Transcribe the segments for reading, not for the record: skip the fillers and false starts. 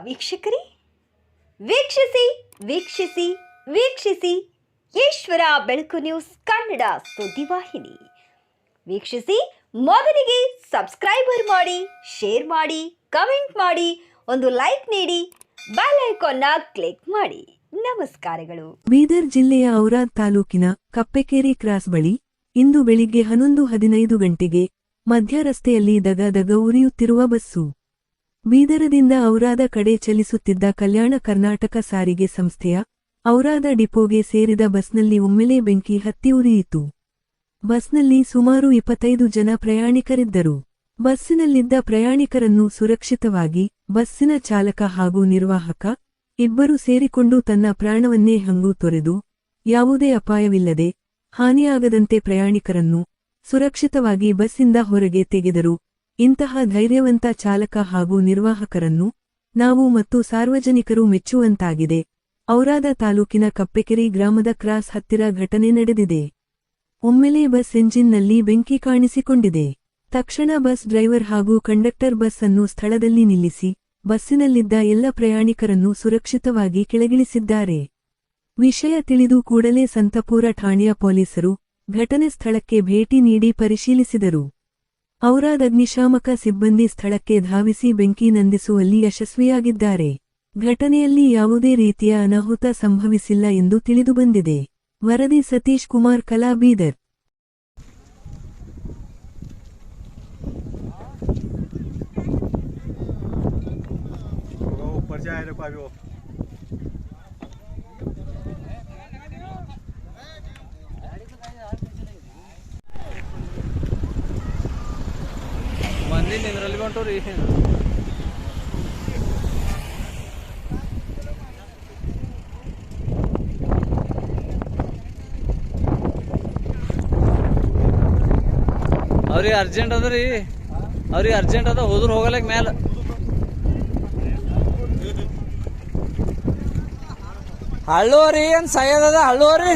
ವೀಕ್ಷಕರೇ, ವೀಕ್ಷಿಸಿ ವೀಕ್ಷಿಸಿ ವೀಕ್ಷಿಸಿ ಈಶ್ವರ ಬೆಳಕು ನ್ಯೂಸ್ ಕನ್ನಡ ಸುದ್ದಿವಾಹಿನಿ. ವೀಕ್ಷಿಸಿ, ಮೊದಲಿಗೆ ಸಬ್ಸ್ಕ್ರೈಬರ್ ಮಾಡಿ, ಶೇರ್ ಮಾಡಿ, ಕಮೆಂಟ್ ಮಾಡಿ, ಒಂದು ಲೈಕ್ ನೀಡಿ, ಬೆಲ್ ಐಕಾನ್ನ ಕ್ಲಿಕ್ ಮಾಡಿ. ನಮಸ್ಕಾರಗಳು. ಬೀದರ್ ಜಿಲ್ಲೆಯ ಔರಾದ್ ತಾಲೂಕಿನ ಕಪ್ಪೆಕೇರಿ ಕ್ರಾಸ್ ಬಳಿ ಇಂದು ಬೆಳಿಗ್ಗೆ 11:15 ಗಂಟೆಗೆ ಮಧ್ಯ ರಸ್ತೆಯಲ್ಲಿ ದಗ ಉರಿಯುತ್ತಿರುವ ಬಸ್ಸು. ಬೀದರದಿಂದ ಔರಾದ ಕಡೆ ಚಲಿಸುತ್ತಿದ್ದ ಕಲ್ಯಾಣ ಕರ್ನಾಟಕ ಸಾರಿಗೆ ಸಂಸ್ಥೆಯ ಔರಾದ ಡಿಪೋಗೆ ಸೇರಿದ ಬಸ್ನಲ್ಲಿ ಒಮ್ಮೆಲೇ ಬೆಂಕಿ ಹತ್ತಿ ಉರಿಯಿತು. ಬಸ್ನಲ್ಲಿ ಸುಮಾರು 25 ಜನ ಪ್ರಯಾಣಿಕರಿದ್ದರು. ಬಸ್ಸಿನಲ್ಲಿದ್ದ ಪ್ರಯಾಣಿಕರನ್ನು ಸುರಕ್ಷಿತವಾಗಿ ಬಸ್ಸಿನ ಚಾಲಕ ಹಾಗೂ ನಿರ್ವಾಹಕ ಇಬ್ಬರು ಸೇರಿಕೊಂಡು ತನ್ನ ಪ್ರಾಣವನ್ನೇ ಹಂಗು ತೊರೆದು ಯಾವುದೇ ಅಪಾಯವಿಲ್ಲದೆ ಹಾನಿಯಾಗದಂತೆ ಪ್ರಯಾಣಿಕರನ್ನು ಸುರಕ್ಷಿತವಾಗಿ ಬಸ್ಸಿಂದ ಹೊರಗೆ ತೆಗೆದರು. ಇಂತಹ ಧೈರ್ಯವಂತ ಚಾಲಕ ಹಾಗೂ ನಿರ್ವಾಹಕರನ್ನು ನಾವು ಮತ್ತು ಸಾರ್ವಜನಿಕರು ಮೆಚ್ಚುವಂತಾಗಿದೆ. ಔರಾದ ತಾಲೂಕಿನ ಕಪ್ಪೆಕೆರೆ ಗ್ರಾಮದ ಕ್ರಾಸ್ ಹತ್ತಿರ ಘಟನೆ ನಡೆದಿದೆ. ಒಮ್ಮೆಲೇ ಬಸ್ ಎಂಜಿನ್ನಲ್ಲಿ ಬೆಂಕಿ ಕಾಣಿಸಿಕೊಂಡಿದೆ. ತಕ್ಷಣ ಬಸ್ ಡ್ರೈವರ್ ಹಾಗೂ ಕಂಡಕ್ಟರ್ ಬಸ್ ಅನ್ನು ಸ್ಥಳದಲ್ಲಿ ನಿಲ್ಲಿಸಿ ಬಸ್ಸಿನಲ್ಲಿದ್ದ ಎಲ್ಲ ಪ್ರಯಾಣಿಕರನ್ನು ಸುರಕ್ಷಿತವಾಗಿ ಕೆಳಗಿಳಿಸಿದ್ದಾರೆ. ವಿಷಯ ತಿಳಿದು ಕೂಡಲೇ ಸಂತಪುರ ಠಾಣೆಯ ಪೊಲೀಸರು ಘಟನೆ ಸ್ಥಳಕ್ಕೆ ಭೇಟಿ ನೀಡಿ ಪರಿಶೀಲಿಸಿದರು. ಔರಾದ್ ಅಗ್ನಿಶಾಮಕ ಸಿಬ್ಬಂದಿ ಸ್ಥಳಕ್ಕೆ ಧಾವಿಸಿ ಬೆಂಕಿ ನಂದಿಸುವಲ್ಲಿ ಯಶಸ್ವಿಯಾಗಿದ್ದಾರೆ. ಘಟನೆಯಲ್ಲಿ ಯಾವುದೇ ರೀತಿಯ ಅನಾಹುತ ಸಂಭವಿಸಿಲ್ಲ ಎಂದು ತಿಳಿದುಬಂದಿದೆ. ವರದಿ ಸತೀಶ್ ಕುಮಾರ್ ಕಲಾ, ಬೀದರ್. ಮಂದಿ ನಿಂದ್ರಲ್ಲಿ ಹೊಂಟವ್ರಿ. ಅವ್ರಿಗೆ ಅರ್ಜೆಂಟ್ ಅದ ರೀ, ಅವ್ರಿಗೆ ಅರ್ಜೆಂಟ್ ಅದ, ಹೋದ್ರು ಹೋಗಲಕ್ ಮ್ಯಾಲ. ಹಳ್ಳೋರಿ ಏನ್ ಸಯ್ಯದ ಹಳ್ಳೋರಿ.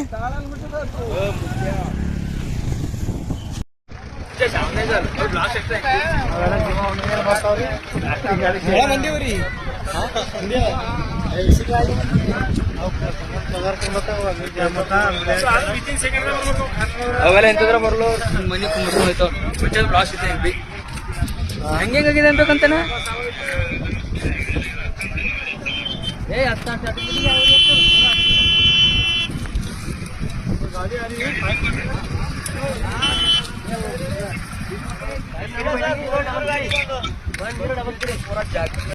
ಅವೆಲ್ಲ ಎಂತದ್ರ ಬರ್ಲು ಮನೆ ಕುಂಬರ್ಲು ಹೋಯ್ತು. ಮುಂಚೆ ಬ್ಲಾಸ್ಟ್ ಇದೆ, ಹೆಂಗಾಗಿದೆ ಅನ್ಬೇಕಂತನ.